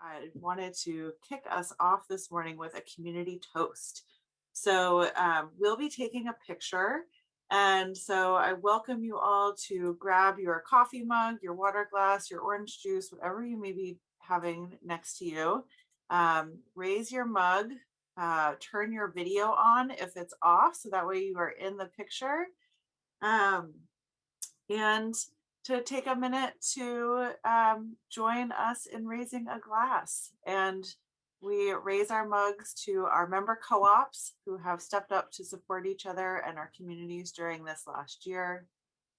I wanted to kick us off this morning with a community toast. So we'll be taking a picture. And so I welcome you all to grab your coffee mug, your water glass, your orange juice, whatever you may be having next to you. Raise your mug, turn your video on if it's off, so that way you are in the picture. And to take a minute to join us in raising a glass. And we raise our mugs to our member co-ops who have stepped up to support each other and our communities during this last year,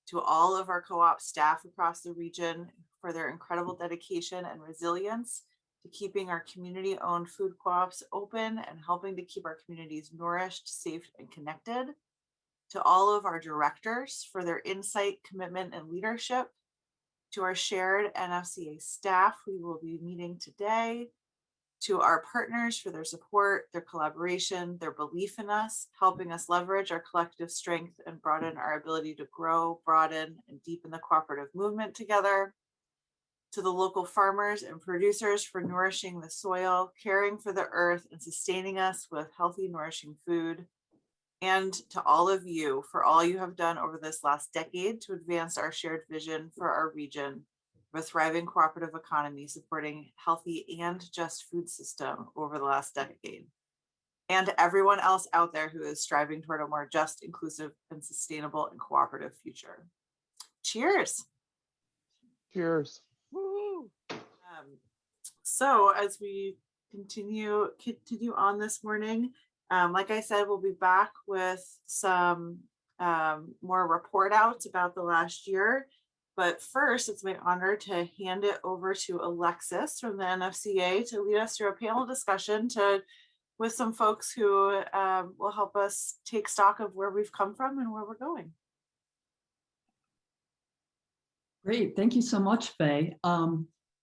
to all of our co-op staff across the region for their incredible dedication and resilience to keeping our community-owned food co-ops open and helping to keep our communities nourished, safe, and connected. To all of our directors for their insight, commitment, and leadership. To our shared NFCA staff we will be meeting today. To our partners for their support, their collaboration, their belief in us, helping us leverage our collective strength and broaden our ability to grow, broaden, and deepen the cooperative movement together. To the local farmers and producers for nourishing the soil, caring for the earth, and sustaining us with healthy, nourishing food. And to all of you for all you have done over this last decade to advance our shared vision for our region of a thriving cooperative economy supporting healthy and just food system over the last decade. And to everyone else out there who is striving toward a more just, inclusive, and sustainable and cooperative future. Cheers. Cheers. Woo. So as we continue on this morning, like I said, we'll be back with some more report outs about the last year. But first, it's my honor to hand it over to Alexis from the NFCA to lead us through a panel discussion with some folks who will help us take stock of where we've come from and where we're going. Great, thank you so much, Faye.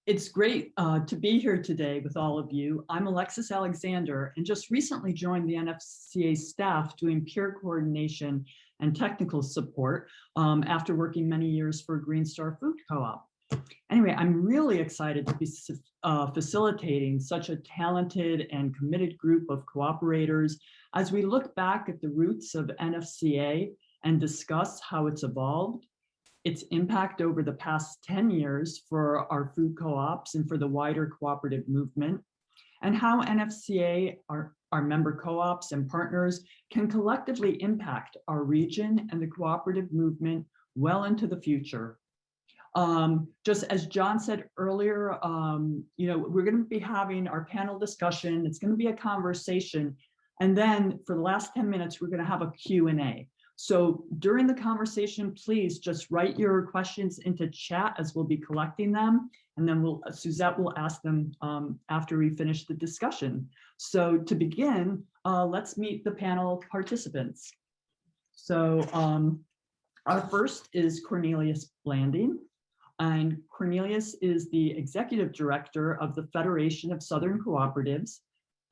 It's great to be here today with all of you. I'm Alexis Alexander and just recently joined the NFCA staff doing peer coordination and technical support after working many years for Green Star Food Co-op. Anyway, I'm really excited to be facilitating such a talented and committed group of cooperators as we look back at the roots of NFCA and discuss how it's evolved, its impact over the past 10 years for our food co-ops and for the wider cooperative movement, and how NFCA, our member co-ops and partners can collectively impact our region and the cooperative movement well into the future. Just as John said earlier, we're going to be having our panel discussion. It's going to be a conversation. And then for the last 10 minutes, we're going to have a Q&A. So during the conversation, please just write your questions into chat as we'll be collecting them. And then Suzette will ask them after we finish the discussion. So to begin, let's meet the panel participants. So our first is Cornelius Blanding. And Cornelius is the Executive Director of the Federation of Southern Cooperatives,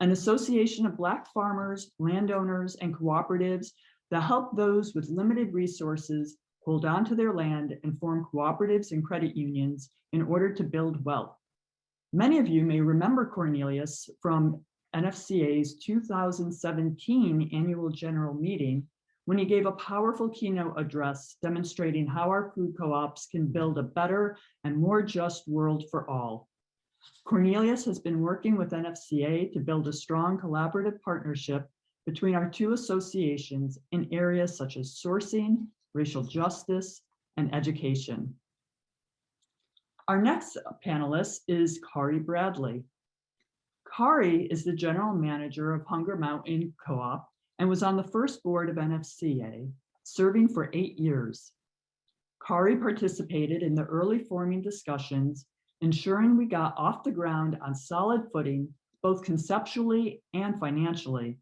an association of Black farmers, landowners, and cooperatives that help those with limited resources hold on to their land and form cooperatives and credit unions in order to build wealth. Many of you may remember Cornelius from NFCA's 2017 annual general meeting when he gave a powerful keynote address demonstrating how our food co-ops can build a better and more just world for all. Cornelius has been working with NFCA to build a strong collaborative partnership between our two associations in areas such as sourcing, racial justice, and education. Our next panelist is Kari Bradley. Kari is the general manager of Hunger Mountain Co-op and was on the first board of NFCA, serving for 8 years. Kari participated in the early forming discussions, ensuring we got off the ground on solid footing, both conceptually and financially.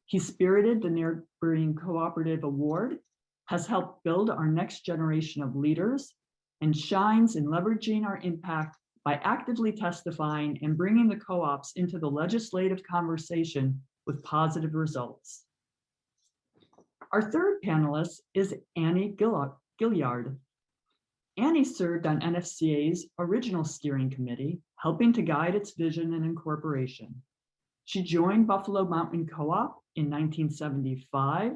He spirited the Neighboring Cooperative Award, has helped build our next generation of leaders, and shines in leveraging our impact by actively testifying and bringing the co-ops into the legislative conversation with positive results. Our third panelist is Annie Gaillard. Annie served on NFCA's original steering committee, helping to guide its vision and incorporation. She joined Buffalo Mountain Co-op in 1975,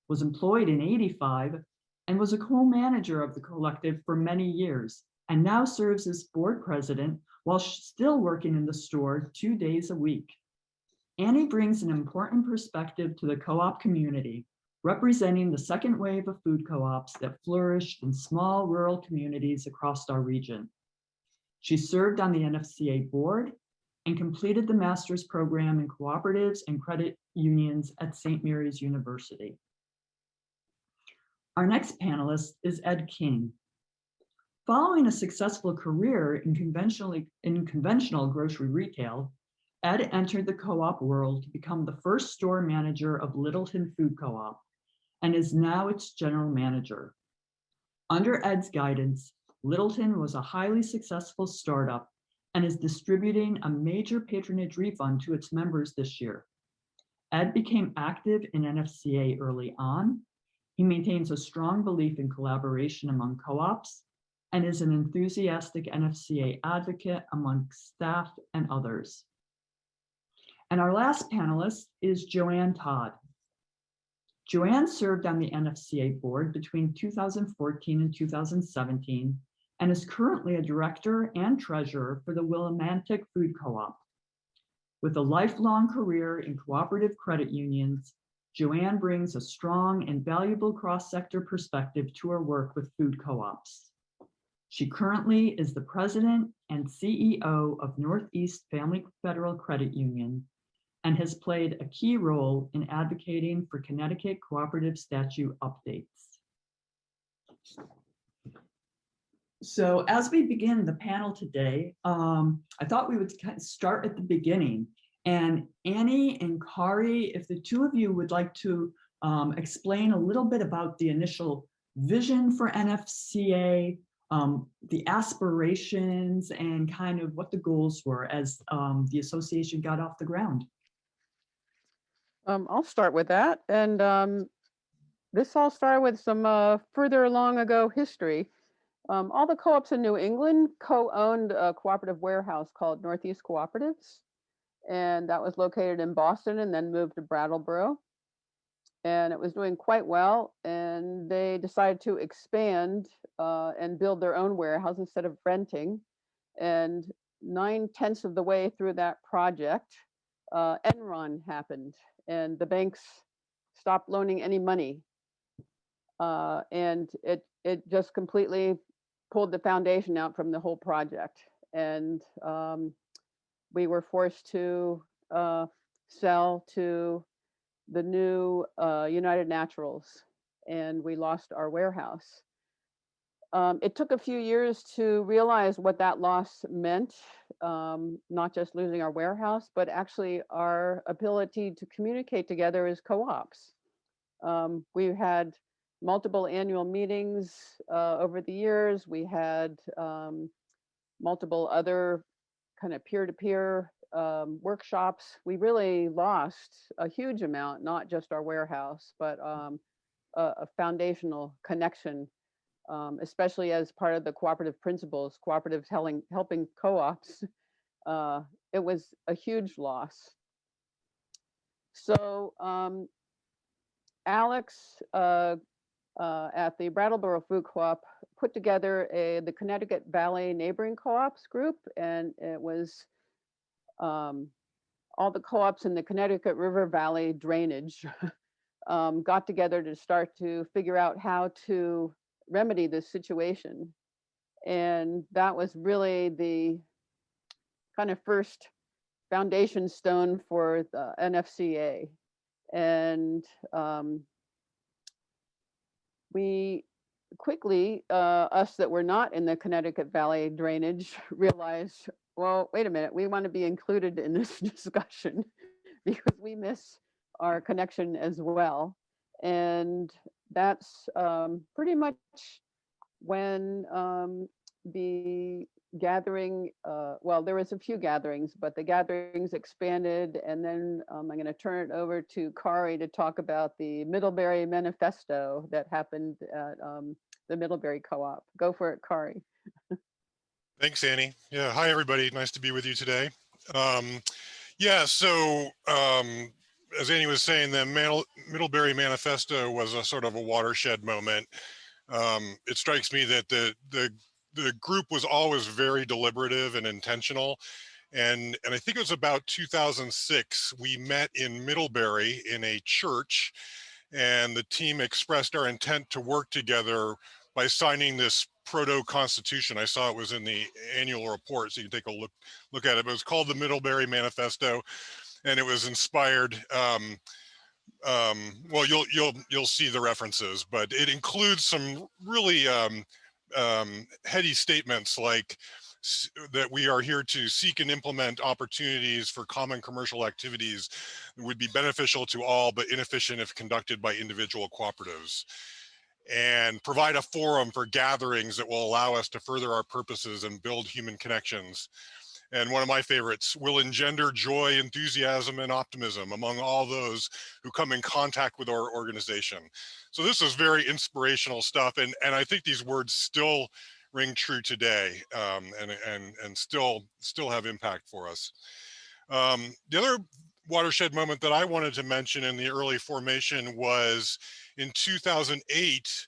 was employed in 85, and was a co-manager of the collective for many years, and now serves as board president while still working in the store 2 days a week. Annie brings an important perspective to the co-op community, representing the second wave of food co-ops that flourished in small rural communities across our region. She served on the NFCA board and completed the master's program in cooperatives and credit unions at St. Mary's University. Our next panelist is Ed King. Following a successful career in conventional grocery retail, Ed entered the co-op world to become the first store manager of Littleton Food Co-op and is now its general manager. Under Ed's guidance, Littleton was a highly successful startup and is distributing a major patronage refund to its members this year. Ed became active in NFCA early on. He maintains a strong belief in collaboration among co-ops and is an enthusiastic NFCA advocate amongst staff and others. And our last panelist is Joanne Todd. Joanne served on the NFCA board between 2014 and 2017 and is currently a director and treasurer for the Willimantic Food Co-op. With a lifelong career in cooperative credit unions, Joanne brings a strong and valuable cross-sector perspective to her work with food co-ops. She currently is the president and CEO of Northeast Family Federal Credit Union and has played a key role in advocating for Connecticut cooperative statute updates. So as we begin the panel today, I thought we would start at the beginning. And Annie and Kari, if the two of you would like to explain a little bit about the initial vision for NFCA, the aspirations, and kind of what the goals were as the association got off the ground. I'll start with that. And this all started with some further long ago history. All the co-ops in New England co-owned a cooperative warehouse called Northeast Cooperatives. And that was located in Boston and then moved to Brattleboro. And it was doing quite well. And they decided to expand and build their own warehouse instead of renting. And 9/10 of the way through that project, Enron happened. And the banks stopped loaning any money. And it just completely pulled the foundation out from the whole project. And we were forced to sell to the new United Naturals, and we lost our warehouse. It took a few years to realize what that loss meant, not just losing our warehouse, but actually our ability to communicate together as co-ops. We had multiple annual meetings over the years. We had multiple other kind of peer-to-peer workshops. We really lost a huge amount, not just our warehouse, but a foundational connection, especially as part of the cooperative principles, cooperatives helping co-ops. It was a huge loss. So Alex at the Brattleboro Food Co-op put together the Connecticut Valley Neighboring Co-ops group, and it was all the co-ops in the Connecticut River Valley drainage got together to start to figure out how to remedy this situation. And that was really the kind of first foundation stone for the NFCA. And we quickly, us that were not in the Connecticut Valley drainage, realized, well, wait a minute, we want to be included in this discussion because we miss our connection as well. And that's pretty much when the gathering, well, there was a few gatherings, but the gatherings expanded. And then I'm going to turn it over to Kari to talk about the Middlebury Manifesto that happened at the Middlebury Co-op. Go for it, Kari. Thanks, Annie. Yeah, hi everybody. Nice to be with you today. Yeah, so as Annie was saying, the Middlebury Manifesto was a sort of a watershed moment. It strikes me that the group was always very deliberative and intentional. And I think it was about 2006, we met in Middlebury in a church, and the team expressed our intent to work together by signing this proto-constitution. I saw it was in the annual report, so you can take a look at it. But it was called the Middlebury Manifesto, and it was inspired. Well, you'll see the references, but it includes some really heady statements like that we are here to seek and implement opportunities for common commercial activities that would be beneficial to all but inefficient if conducted by individual cooperatives, and provide a forum for gatherings that will allow us to further our purposes and build human connections. And one of my favorites, will engender joy, enthusiasm, and optimism among all those who come in contact with our organization. So this is very inspirational stuff, and I think these words still ring true today, and still have impact for us. The other watershed moment that I wanted to mention in the early formation was in 2008.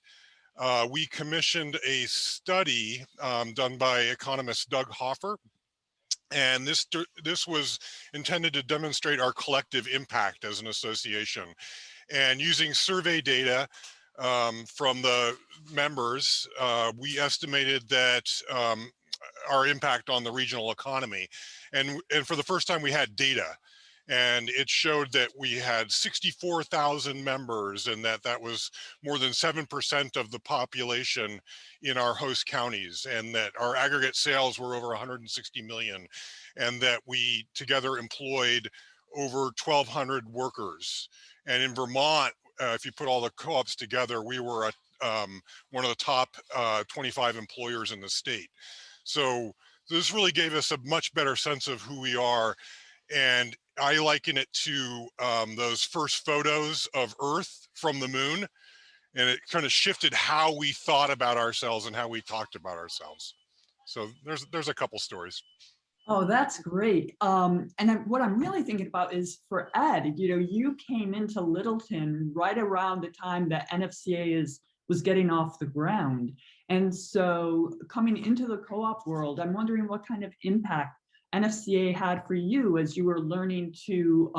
We commissioned a study done by economist Doug Hoffer, and this was intended to demonstrate our collective impact as an association. And using survey data from the members, we estimated that our impact on the regional economy. And for the first time, we had data. And it showed that we had 64,000 members, and that was more than 7% of the population in our host counties, and that our aggregate sales were over 160 million, and that we together employed over 1,200 workers. And in Vermont, if you put all the co-ops together, we were one of the top 25 employers in the state. So this really gave us a much better sense of who we are. And I liken it to those first photos of Earth from the moon, and it kind of shifted how we thought about ourselves and how we talked about ourselves. So there's a couple stories. Oh, that's great. What I'm really thinking about is for Ed, you came into Littleton right around the time that NFCA was getting off the ground. And so coming into the co-op world, I'm wondering what kind of impact NFCA had for you as you were learning to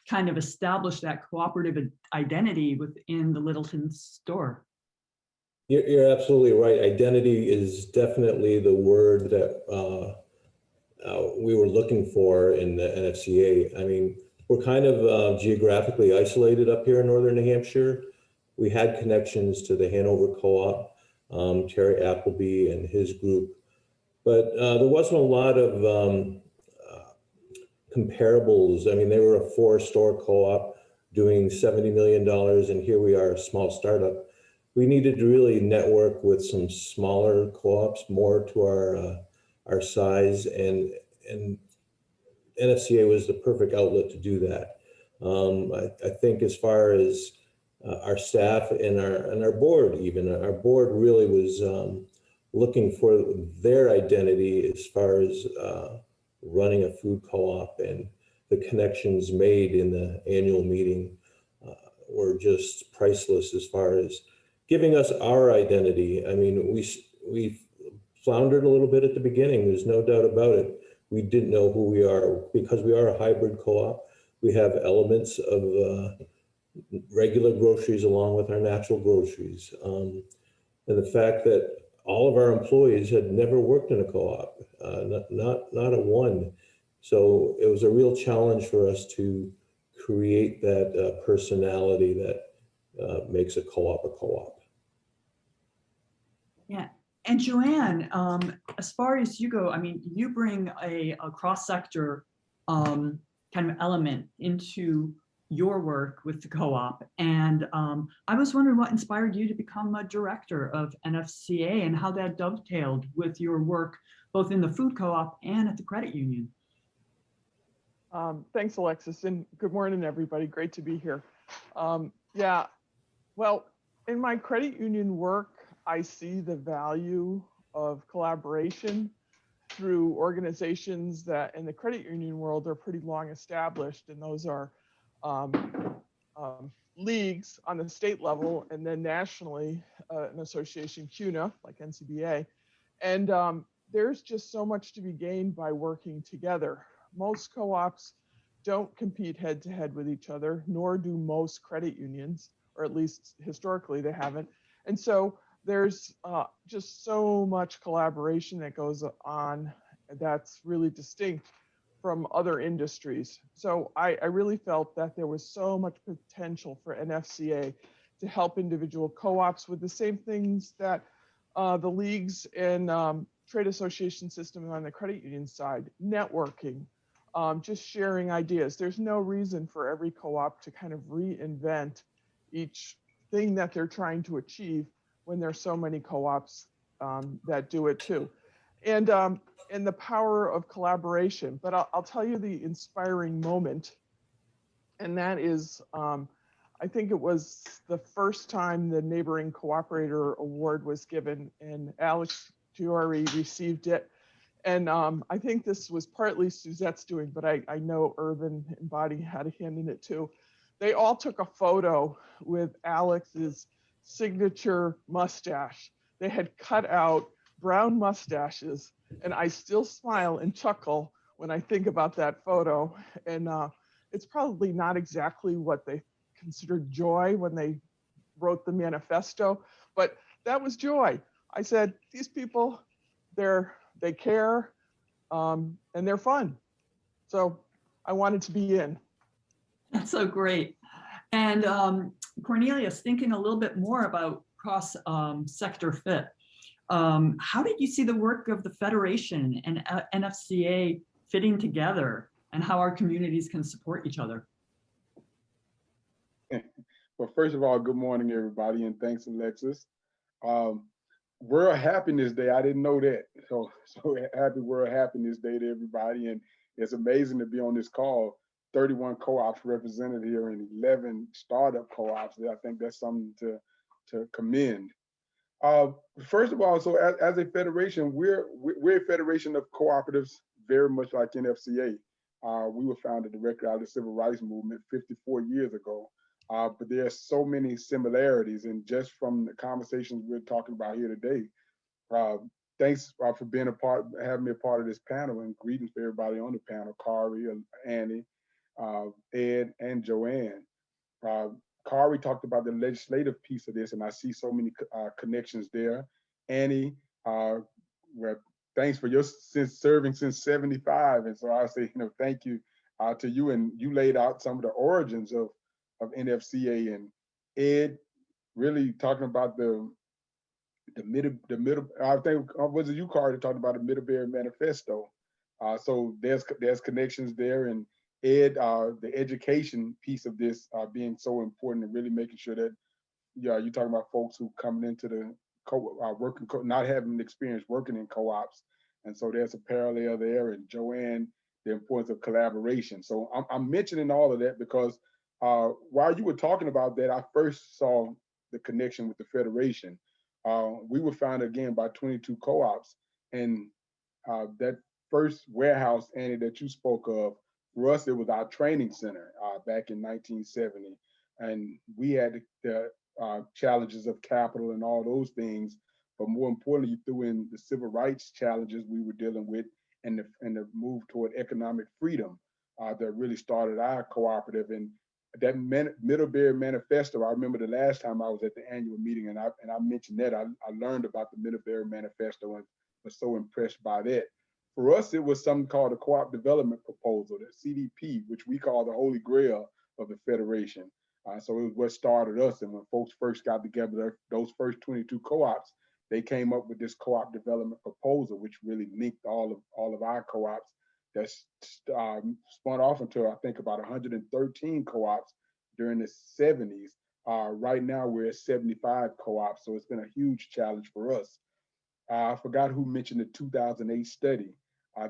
kind of establish that cooperative identity within the Littleton store. You're absolutely right. Identity is definitely the word that we were looking for in the NFCA. I mean, we're kind of geographically isolated up here in northern New Hampshire. We had connections to the Hanover Co-op, Terry Appleby and his group, but there wasn't a lot of comparables. I mean, they were a 4-store co-op doing $70 million, and here we are, a small startup. We needed to really network with some smaller co-ops, more to our size, and NFCA was the perfect outlet to do that. I think as far as our staff and our board, even our board really was looking for their identity as far as running a food co-op, and the connections made in the annual meeting were just priceless as far as giving us our identity. I mean, we floundered a little bit at the beginning. There's no doubt about it. We didn't know who we are because we are a hybrid co-op. We have elements of regular groceries along with our natural groceries. And the fact that all of our employees had never worked in a co-op, not a one. So it was a real challenge for us to create that personality that makes a co-op a co-op. Yeah. And Joanne, as far as you go, I mean, you bring a cross-sector kind of element into your work with the co-op. And I was wondering what inspired you to become a director of NFCA and how that dovetailed with your work, both in the food co-op and at the credit union. Thanks, Alexis, and good morning, everybody. Great to be here. Yeah, well, in my credit union work, I see the value of collaboration through organizations that in the credit union world are pretty long established, and those are leagues on the state level, and then nationally, an association, CUNA, like NCBA. And there's just so much to be gained by working together. Most co-ops don't compete head to head with each other, nor do most credit unions, or at least historically they haven't. And so there's just so much collaboration that goes on that's really distinct from other industries. So I really felt that there was so much potential for NFCA to help individual co-ops with the same things that the leagues and trade association system on the credit union side, networking, just sharing ideas. There's no reason for every co-op to kind of reinvent each thing that they're trying to achieve when there's so many co-ops that do it too. And the power of collaboration. But I'll tell you the inspiring moment, and that is, I think it was the first time the Neighboring Cooperator Award was given, and Alex Giori received it. And I think this was partly Suzette's doing, but I know Urban and Body had a hand in it too. They all took a photo with Alex's signature mustache. They had cut out brown mustaches, and I still smile and chuckle when I think about that photo. And it's probably not exactly what they considered joy when they wrote the manifesto, but that was joy. I said, these people, they care, and they're fun. So I wanted to be in. That's so great. And Cornelius, thinking a little bit more about cross-sector fit, how did you see the work of the Federation and NFCA fitting together, and how our communities can support each other? Well, first of all, good morning, everybody, and thanks, Alexis. World Happiness Day, I didn't know that. So happy World Happiness Day to everybody. And it's amazing to be on this call. 31 co-ops represented here and 11 startup co-ops. I think that's something to commend. First of all, so as a federation, we're a federation of cooperatives, very much like NFCA. We were founded directly out of the civil rights movement 54 years ago. But there are so many similarities, and just from the conversations we're talking about here today, thanks for being having me a part of this panel, and greetings to everybody on the panel, Kari, Annie, Ed, and Joanne. Kari talked about the legislative piece of this, and I see so many connections there. Annie, well, thanks for your serving since '75, and so I say, thank you to you, and you laid out some of the origins of NFCA, and Ed really talking about the middle. I think was it you, Kari, that talked about the Middlebury Manifesto. So there's connections there, and Ed, the education piece of this being so important, and really making sure that you're talking about folks who coming into the not having experience working in co-ops, and so there's a parallel there. And Joanne, the importance of collaboration. So I'm mentioning all of that because while you were talking about that, I first saw the connection with the Federation. We were founded again by 22 co-ops, and that first warehouse, Annie, that you spoke of, for us, it was our training center back in 1970. And we had the challenges of capital and all those things, but more importantly, you threw in the civil rights challenges we were dealing with, and the move toward economic freedom that really started our cooperative. And that Middlebury Manifesto, I remember the last time I was at the annual meeting, and I mentioned that I learned about the Middlebury Manifesto and was so impressed by that. For us, it was something called the Co-op Development Proposal, the CDP, which we call the Holy Grail of the Federation. So it was what started us. And when folks first got together, those first 22 co-ops, they came up with this Co-op Development Proposal, which really linked all of our co-ops. That's spun off into, I think, about 113 co-ops during the 70s. Right now, we're at 75 co-ops, so it's been a huge challenge for us. I forgot who mentioned the 2008 study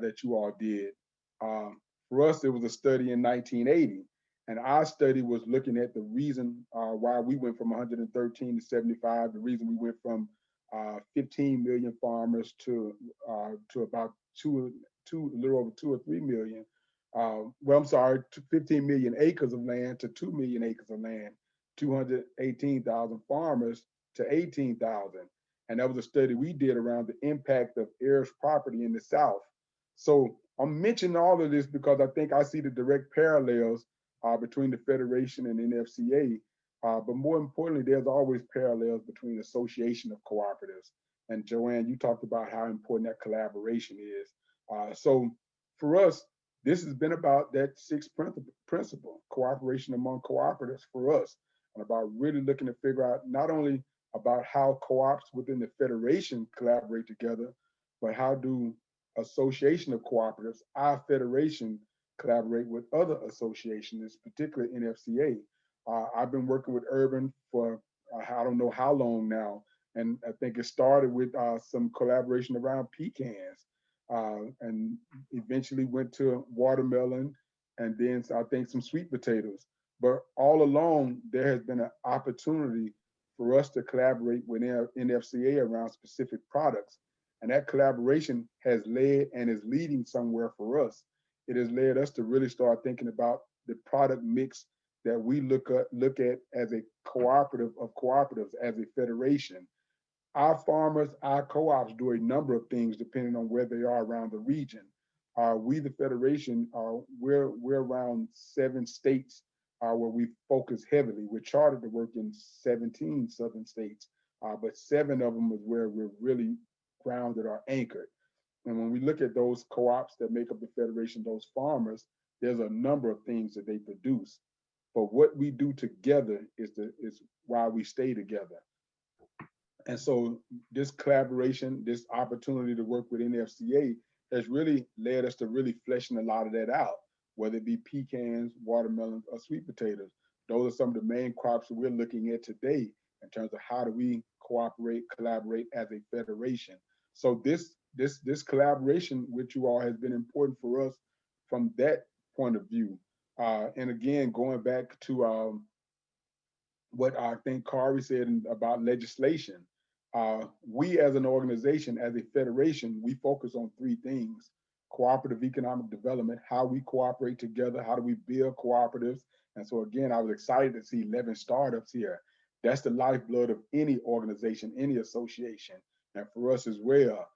that you all did. For us, it was a study in 1980, and our study was looking at the reason why we went from 113 to 75, the reason we went from 15 million farmers to about a little over 2 or 3 million. Well, I'm sorry, 15 million acres of land to 2 million acres of land, 218,000 farmers to 18,000. And that was a study we did around the impact of heirs property in the South. So I'm mentioning all of this because I think I see the direct parallels between the Federation and NFCA. But more importantly, there's always parallels between the Association of Cooperatives. And Joanne, you talked about how important that collaboration is. So for us, this has been about that sixth principle, cooperation among cooperatives for us, and about really looking to figure out not only about how co-ops within the Federation collaborate together, but how do Association of Cooperatives, our Federation, collaborate with other associations, particularly NFCA. I've been working with Urban for I don't know how long now, and I think it started with some collaboration around pecans, and eventually went to watermelon, and then I think some sweet potatoes. But all along, there has been an opportunity for us to collaborate with NFCA around specific products. And that collaboration has led and is leading somewhere for us. It has led us to really start thinking about the product mix that we look at as a cooperative of cooperatives, as a federation. Our farmers, our co-ops do a number of things depending on where they are around the region. We, the Federation, we're around 7 states where we focus heavily. We're chartered to work in 17 southern states, but 7 of them is where we're really grounded or anchored. And when we look at those co-ops that make up the Federation, those farmers, there's a number of things that they produce. But what we do together is why we stay together. And so this collaboration, this opportunity to work with NFCA has really led us to really fleshing a lot of that out, whether it be pecans, watermelons, or sweet potatoes. Those are some of the main crops that we're looking at today in terms of how do we cooperate, collaborate as a federation. So this collaboration with you all has been important for us from that point of view. And again, going back to what I think Kari said about legislation, we as an organization, as a federation, we focus on 3 things: cooperative economic development, how we cooperate together, how do we build cooperatives. And so again, I was excited to see 11 startups here. That's the lifeblood of any organization, any association. And for us as well,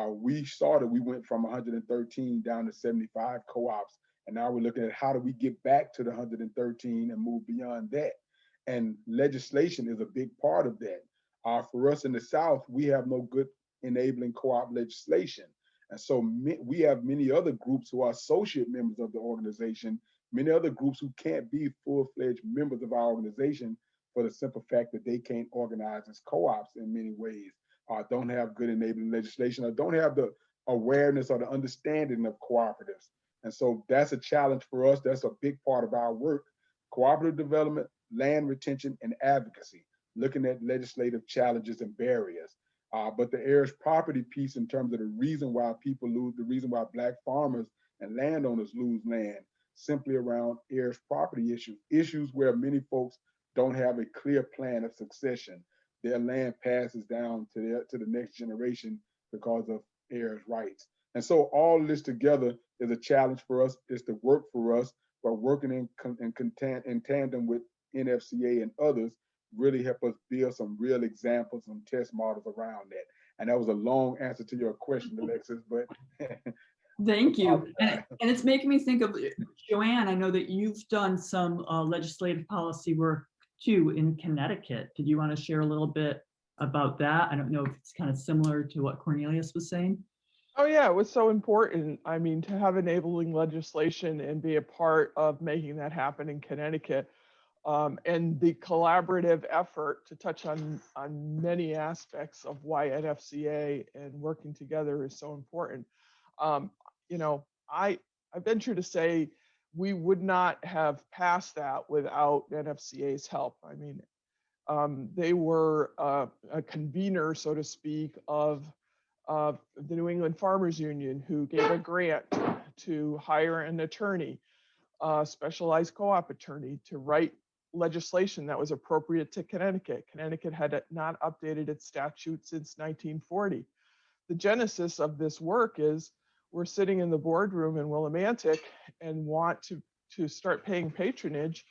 we went from 113 down to 75 co-ops. And now we're looking at how do we get back to the 113 and move beyond that. And legislation is a big part of that. For us in the South, we have no good enabling co-op legislation. And so we have many other groups who are associate members of the organization, many other groups who can't be full-fledged members of our organization for the simple fact that they can't organize as co-ops in many ways, don't have good enabling legislation, or don't have the awareness or the understanding of cooperatives. And so that's a challenge for us. That's a big part of our work: cooperative development, land retention, and advocacy, looking at legislative challenges and barriers. But the heirs property piece, in terms of the reason why people lose, the reason why Black farmers and landowners lose land, simply around heirs property issues where many folks don't have a clear plan of succession. Their land passes down to the next generation because of heirs' rights. And so all this together is a challenge for us. It's the work for us, but working in tandem with NFCA and others really help us build some real examples, some test models around that. And that was a long answer to your question, Alexis, but thank you. And it's making me think of, Joanne, I know that you've done some legislative policy work too in Connecticut. Did you want to share a little bit about that? I don't know if it's kind of similar to what Cornelius was saying. Oh yeah, it was so important. I mean, to have enabling legislation and be a part of making that happen in Connecticut. And the collaborative effort to touch on many aspects of why NFCA and working together is so important. You know, I venture to say we would not have passed that without NFCA's help. I mean, they were a convener, so to speak, of the New England Farmers Union, who gave a grant to hire an attorney, a specialized co-op attorney, to write legislation that was appropriate to Connecticut. Connecticut had not updated its statute since 1940. The genesis of this work is we're sitting in the boardroom in Willimantic and want to start paying patronage.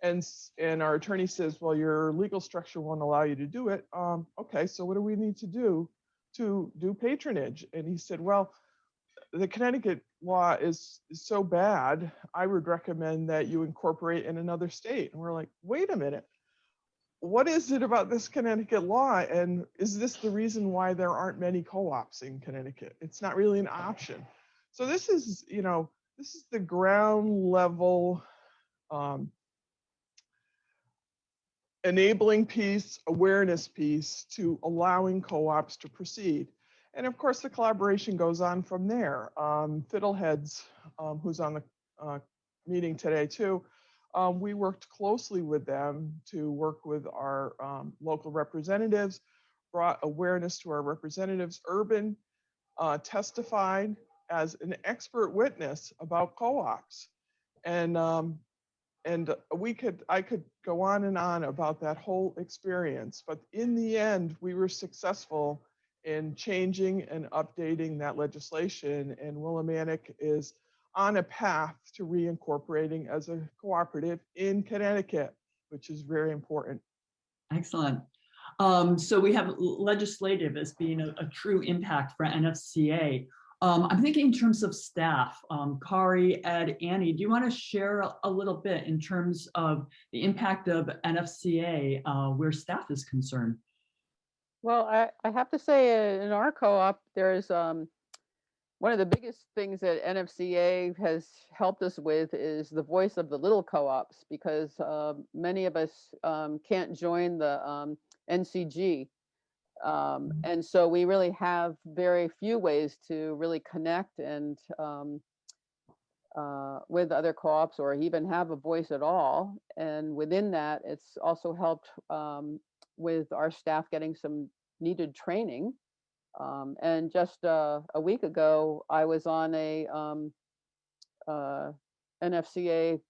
And our attorney says, well, your legal structure won't allow you to do it. Okay, so what do we need to do patronage? And he said, well, the Connecticut law is so bad, I would recommend that you incorporate in another state. And we're like, wait a minute, what is it about this Connecticut law? And is this the reason why there aren't many co-ops in Connecticut? It's not really an option. So this is, this is the ground level enabling piece, awareness piece to allowing co-ops to proceed. And of course, the collaboration goes on from there. Fiddleheads, who's on the meeting today too, we worked closely with them to work with our local representatives, brought awareness to our representatives. Urban testified as an expert witness about co-ops. And I could go on and on about that whole experience, but in the end, we were successful in changing and updating that legislation, and Willimantic is on a path to reincorporating as a cooperative in Connecticut, which is very important. Excellent. So we have legislative as being a true impact for NFCA. I'm thinking in terms of staff. Kari, Ed, Annie, do you want to share a little bit in terms of the impact of NFCA where staff is concerned? Well, I have to say in our co-op, there's one of the biggest things that NFCA has helped us with is the voice of the little co-ops, because many of us can't join the NCG. And so we really have very few ways to really connect and with other co-ops or even have a voice at all. And within that, it's also helped with our staff getting some needed training. And just a week ago, I was on a NFCA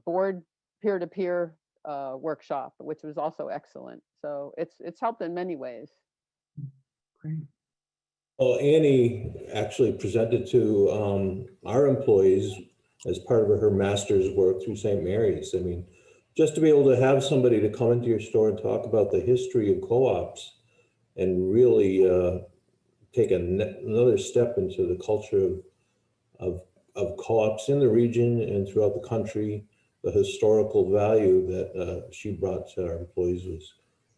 board peer-to-peer workshop, which was also excellent. So it's helped in many ways. Great. Well, Annie actually presented to our employees as part of her master's work through St. Mary's. I mean, just to be able to have somebody to come into your store and talk about the history of co-ops and really take another step into the culture of co-ops in the region and throughout the country, the historical value that she brought to our employees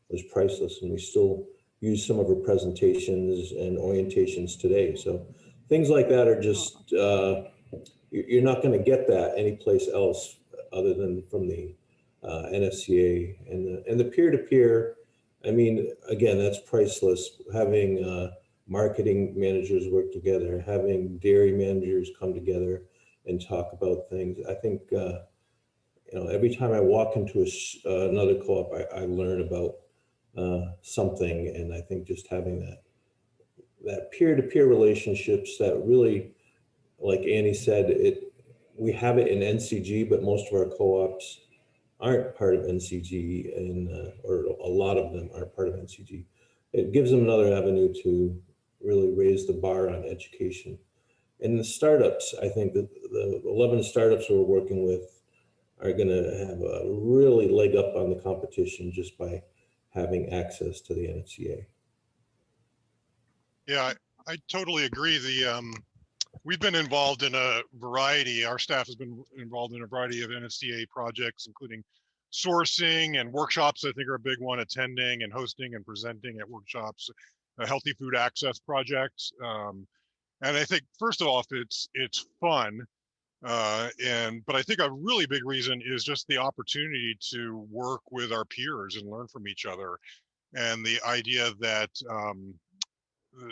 was priceless, and we still use some of her presentations and orientations today. So things like that are just, you're not going to get that anyplace else other than from the NFCA and the peer-to-peer. I mean, again, that's priceless. Having marketing managers work together, having dairy managers come together and talk about things. I think, every time I walk into another co-op, I learn about something. And I think just having that peer-to-peer relationships that really, like Annie said, we have it in NCG, but most of our co-ops aren't part of NCG, and or a lot of them aren't part of NCG. It gives them another avenue to really raise the bar on education. And the startups, I think that the 11 startups we're working with are going to have a really leg up on the competition just by having access to the NFCA. Yeah, I totally agree. We've been involved in a variety, our staff has been involved in a variety of NFCA projects, including sourcing and workshops. I think are a big one, attending and hosting and presenting at workshops, a healthy food access project. And I think, first of all, it's fun. But I think a really big reason is just the opportunity to work with our peers and learn from each other. And the idea that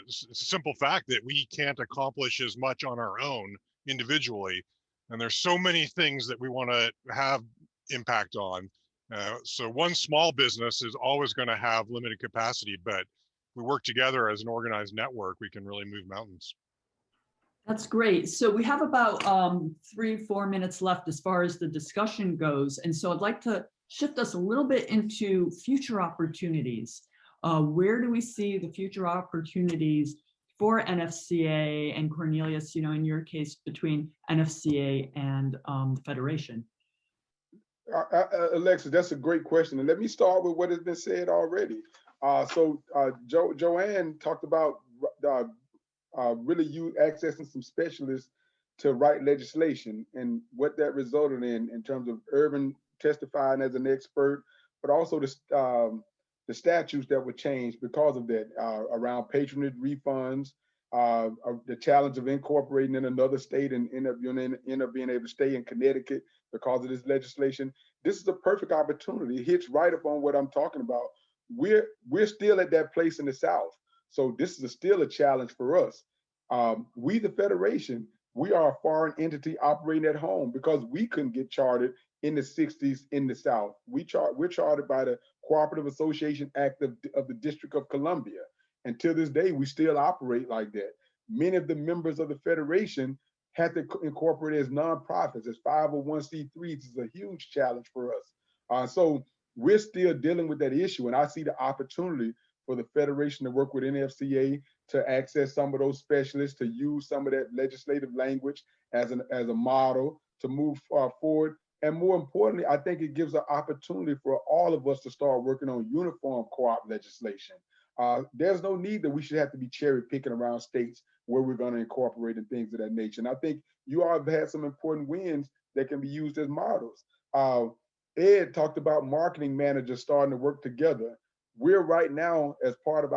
it's a simple fact that we can't accomplish as much on our own individually, And there's so many things that we want to have impact on. So one small business is always going to have limited capacity, but if we work together as an organized network, we can really move mountains. That's great. So we have about 3-4 minutes left as far as the discussion goes. And so I'd like to shift us a little bit into future opportunities. Where do we see the future opportunities for NFCA and Cornelius, in your case, between NFCA and the Federation? Alexis, that's a great question. And let me start with what has been said already. Joanne talked about really you accessing some specialists to write legislation and what that resulted in terms of Urban testifying as an expert, but also the statutes that were changed because of that around patronage refunds, the challenge of incorporating in another state and end up being able to stay in Connecticut because of this legislation. This is a perfect opportunity. It hits right upon what I'm talking about. We're still at that place in the South. So this is still a challenge for us. We, the Federation, we are a foreign entity operating at home because we couldn't get chartered in the 60s in the South. We're chartered by the Cooperative Association Act of the District of Columbia. And to this day, we still operate like that. Many of the members of the Federation had to incorporate as nonprofits, as 501c3s. This is a huge challenge for us. So we're still dealing with that issue. And I see the opportunity for the Federation to work with NFCA to access some of those specialists, to use some of that legislative language as a model to move forward. And more importantly, I think it gives an opportunity for all of us to start working on uniform co-op legislation. There's no need that we should have to be cherry picking around states where we're going to incorporate and things of that nature. And I think you all have had some important wins that can be used as models. Ed talked about marketing managers starting to work together. We're right now, as part of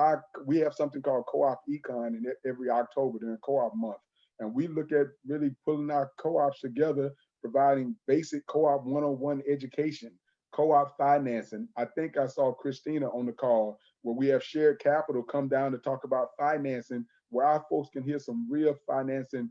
we have something called Co-op Econ in every October during Co-op month. And we look at really pulling our co-ops together, providing basic co-op one-on-one education, co-op financing. I think I saw Christina on the call where we have shared capital come down to talk about financing, where our folks can hear some real financing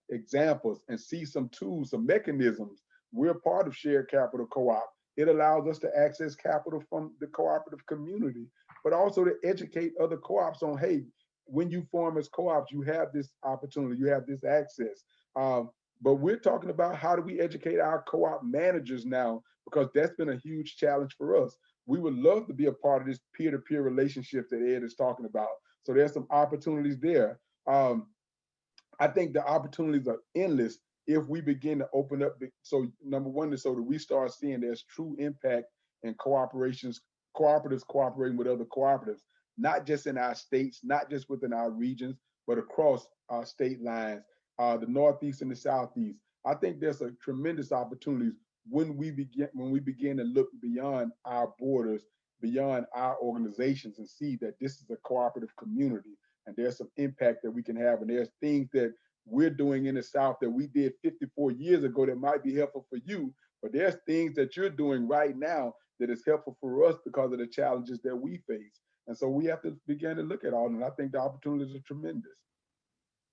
examples and see some tools, some mechanisms. We're part of shared capital co-op. It allows us to access capital from the cooperative community, but also to educate other co-ops on, hey, when you form as co-ops, you have this opportunity, you have this access. But we're talking about how do we educate our co-op managers now, because that's been a huge challenge for us. We would love to be a part of this peer-to-peer relationship that Ed is talking about. So there's some opportunities there. I think the opportunities are endless if we begin to open up. So number one is so that we start seeing there's true impact in cooperatives cooperating with other cooperatives, not just in our states, not just within our regions, but across our state lines, the Northeast and the Southeast. I think there's a tremendous opportunities when we begin to look beyond our borders, beyond our organizations, and see that this is a cooperative community and there's some impact that we can have. And there's things that we're doing in the South that we did 54 years ago that might be helpful for you, but there's things that you're doing right now that is helpful for us because of the challenges that we face. And so we have to begin to look at all, and I think the opportunities are tremendous.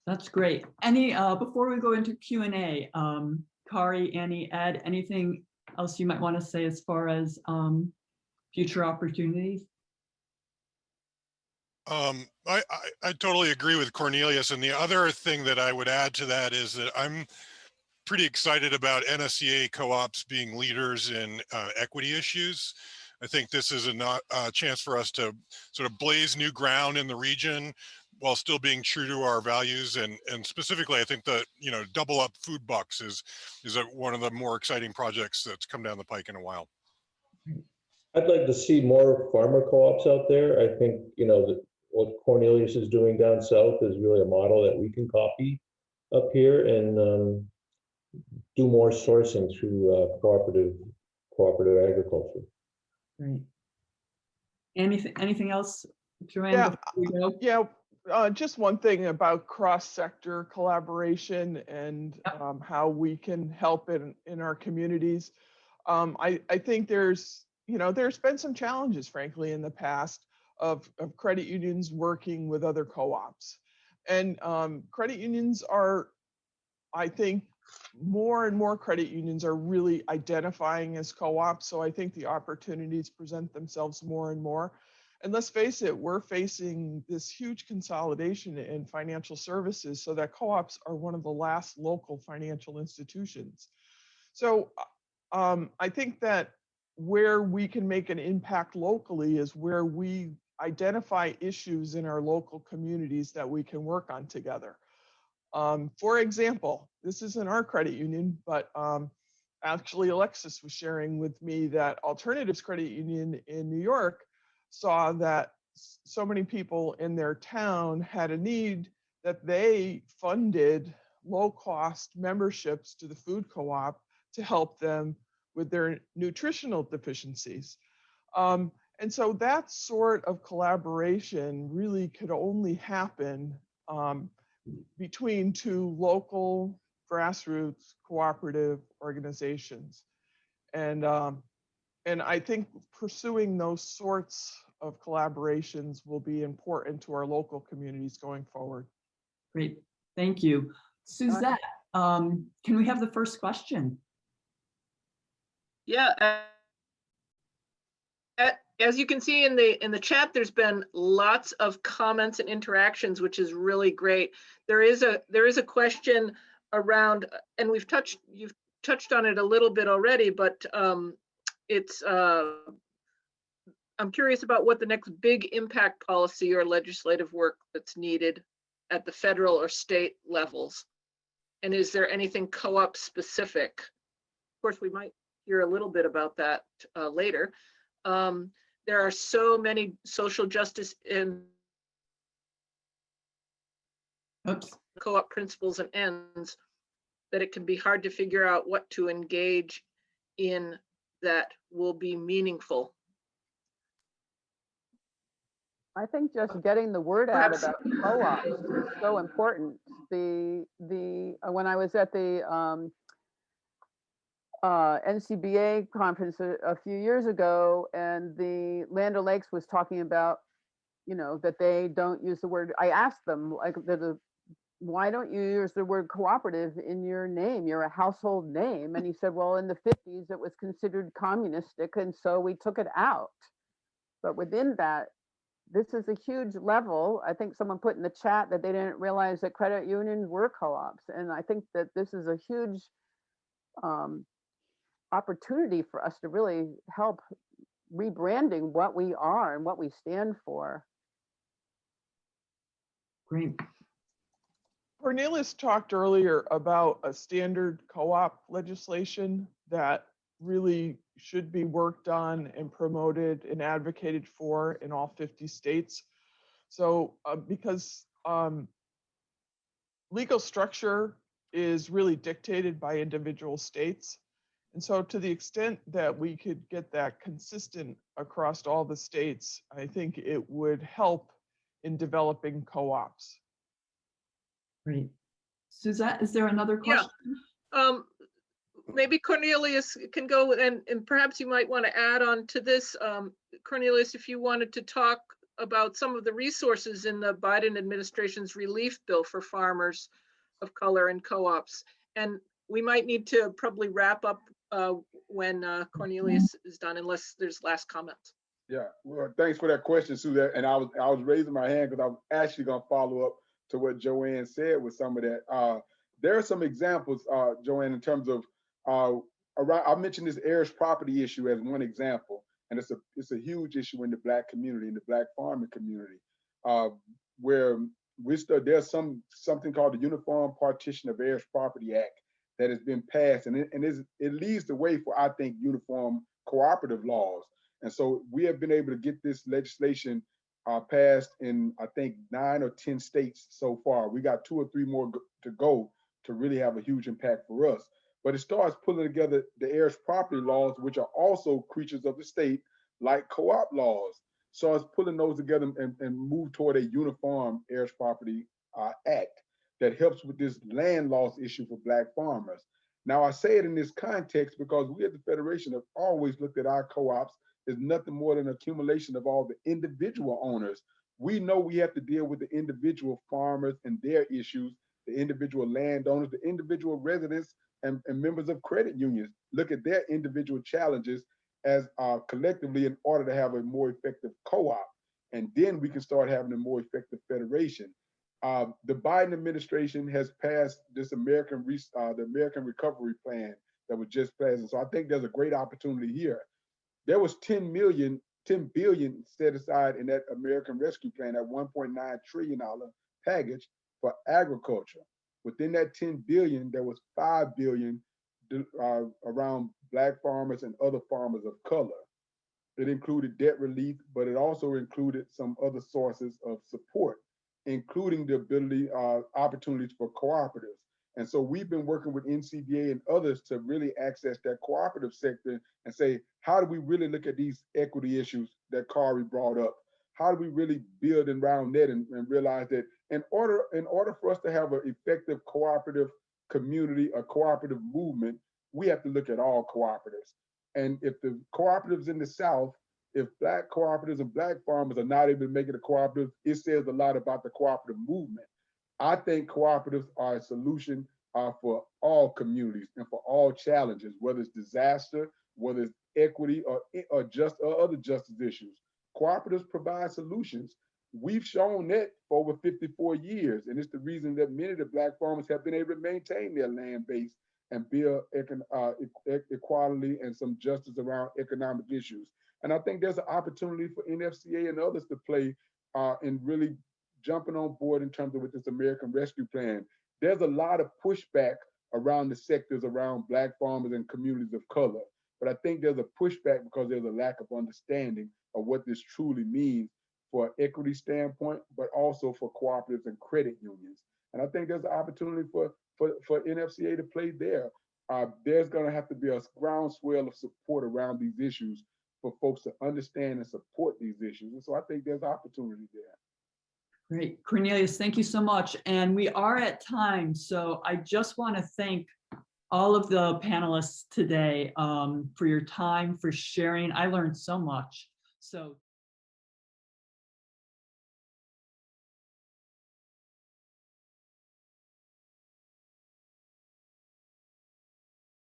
That's great. Before we go into Q&A, Kari, Annie, Ed, anything else you might want to say as far as future opportunities? I totally agree with Cornelius. And the other thing that I would add to that is that I'm pretty excited about NFCA co-ops being leaders in equity issues. I think this is a chance for us to sort of blaze new ground in the region while still being true to our values. And specifically, I think that, double up food bucks is one of the more exciting projects that's come down the pike in a while. I'd like to see more farmer co-ops out there. I think, what Cornelius is doing down south is really a model that we can copy up here and do more sourcing through cooperative agriculture. Great. Anything else, Joanne? Yeah. Just one thing about cross-sector collaboration and how we can help in our communities. I think there's been some challenges, frankly, in the past of credit unions working with other co-ops. And credit unions are, I think, more and more credit unions are really identifying as co-ops. So I think the opportunities present themselves more and more. And let's face it, we're facing this huge consolidation in financial services so that co-ops are one of the last local financial institutions. So I think that where we can make an impact locally is where we identify issues in our local communities that we can work on together. For example, this isn't our credit union, but actually Alexis was sharing with me that Alternatives Credit Union in New York saw that so many people in their town had a need that they funded low-cost memberships to the food co-op to help them with their nutritional deficiencies. And so that sort of collaboration really could only happen between two local grassroots cooperative organizations. And I think pursuing those sorts of collaborations will be important to our local communities going forward. Great, thank you. Suzette, can we have the first question? Yeah, as you can see in the chat, there's been lots of comments and interactions, which is really great. There is a question around, and you've touched on it a little bit already, but I'm curious about what the next big impact policy or legislative work that's needed at the federal or state levels, and is there anything co-op specific? Of course, we might hear a little bit about that later. There are so many social justice and co-op principles and ends that it can be hard to figure out what to engage in that will be meaningful. I think just getting the word out about co-ops is so important. When I was at the NCBA conference a few years ago, and the Land O'Lakes was talking about, that they don't use the word. I asked them, like, why don't you use the word cooperative in your name? You're a household name. And he said, well, in the 50s, it was considered communistic, and so we took it out. But within that, this is a huge level. I think someone put in the chat that they didn't realize that credit unions were co-ops. And I think that this is a huge opportunity for us to really help rebranding what we are and what we stand for. Great. Cornelius talked earlier about a standard co-op legislation that really should be worked on and promoted and advocated for in all 50 states. So because legal structure is really dictated by individual states. And so to the extent that we could get that consistent across all the states, I think it would help in developing co-ops. Great. Suzette, is there another question? Yeah. Maybe Cornelius can go, and perhaps you might want to add on to this. Cornelius, if you wanted to talk about some of the resources in the Biden administration's relief bill for farmers of color and co-ops. And we might need to probably wrap up when Cornelius is done, unless there's last comments. Yeah, well, thanks for that question, Suzette. And I was raising my hand because I was actually going to follow up to what Joanne said with some of that. There are some examples, Joanne, in terms of I mentioned this heirs property issue as one example, and it's a huge issue in the Black community, in the Black farming community, where there's something called the Uniform Partition of Heirs Property Act that has been passed, and it leads the way for, I think, uniform cooperative laws. And so we have been able to get this legislation passed in, I think, 9 or 10 states so far. We got 2 or 3 more to go to really have a huge impact for us. But it starts pulling together the heirs property laws, which are also creatures of the state, like co-op laws. So it's pulling those together and move toward a uniform heirs property act that helps with this land loss issue for Black farmers. Now, I say it in this context because we at the Federation have always looked at our co-ops as nothing more than an accumulation of all the individual owners. We know we have to deal with the individual farmers and their issues, the individual landowners, the individual residents, and members of credit unions look at their individual challenges as collectively in order to have a more effective co-op. And then we can start having a more effective federation. The Biden administration has passed this the American Recovery Plan that was just passed. And so I think there's a great opportunity here. There was 10 billion set aside in that American Rescue Plan, that $1.9 trillion package for agriculture. Within that 10 billion, there was 5 billion around Black farmers and other farmers of color. It included debt relief, but it also included some other sources of support, including the ability, opportunities for cooperatives. And so we've been working with NCBA and others to really access that cooperative sector and say, how do we really look at these equity issues that Kari brought up? How do we really build around that and realize that in order for us to have an effective cooperative community, a cooperative movement, we have to look at all cooperatives. And if the cooperatives in the South, if Black cooperatives and Black farmers are not able to make it a cooperative, it says a lot about the cooperative movement. I think cooperatives are a solution for all communities and for all challenges, whether it's disaster, whether it's equity or other justice issues. Cooperatives provide solutions. We've shown that for over 54 years, and it's the reason that many of the Black farmers have been able to maintain their land base and build equality and some justice around economic issues. And I think there's an opportunity for NFCA and others to play in really jumping on board in terms of with this American Rescue Plan. There's a lot of pushback around the sectors around Black farmers and communities of color. But I think there's a pushback because there's a lack of understanding of what this truly means for an equity standpoint, but also for cooperatives and credit unions. And I think there's an opportunity for NFCA to play there. There's going to have to be a groundswell of support around these issues for folks to understand and support these issues. And so I think there's opportunity there. Great. Cornelius, thank you so much. And we are at time. So I just want to thank all of the panelists today for your time, for sharing. I learned so much. So